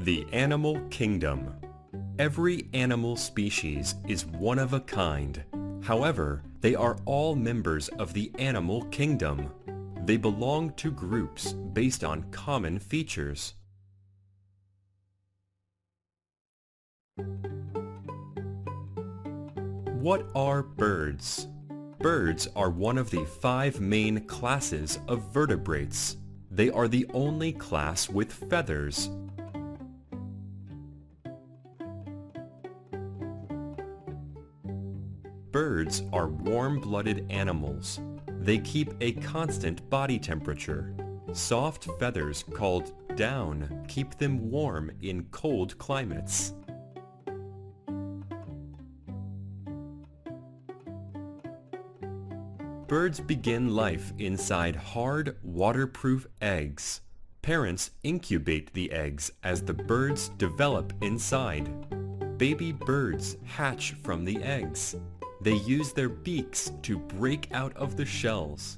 The animal kingdom. Every animal species is one of a kind. However, they are all members of the animal kingdom. They belong to groups based on common features. What are birds? Birds are one of the 5 main classes of vertebrates. They are the only class with feathers. Birds are warm-blooded animals. They keep a constant body temperature. Soft feathers called down keep them warm in cold climates. Birds begin life inside hard, waterproof eggs. Parents incubate the eggs as the birds develop inside. Baby birds hatch from the eggs. They use their beaks to break out of the shells.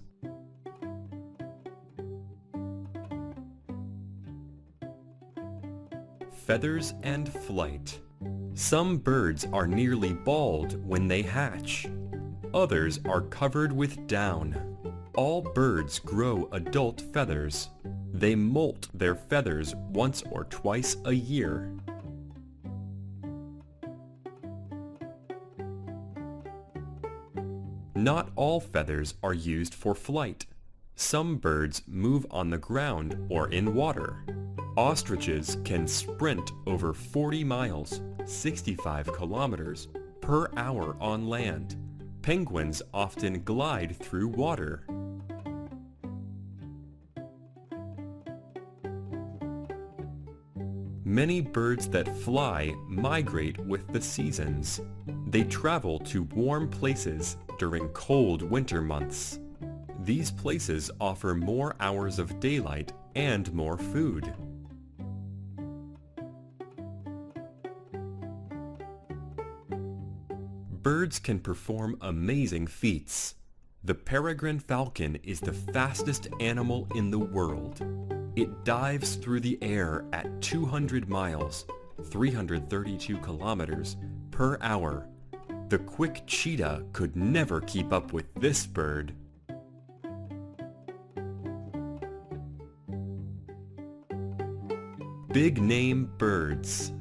Feathers and flight. Some birds are nearly bald when they hatch. Others are covered with down. All birds grow adult feathers. They molt their feathers once or twice a year. Not all feathers are used for flight. Some birds move on the ground or in water. Ostriches can sprint over 40 miles, 65 kilometers, per hour on land. Penguins often glide through water. Many birds that fly migrate with the seasons. They travel to warm places during cold winter months. These places offer more hours of daylight and more food. Birds can perform amazing feats. The peregrine falcon is the fastest animal in the world. It dives through the air at 200 miles, 332 kilometers, per hour. The quick cheetah could never keep up with this bird. Big name birds.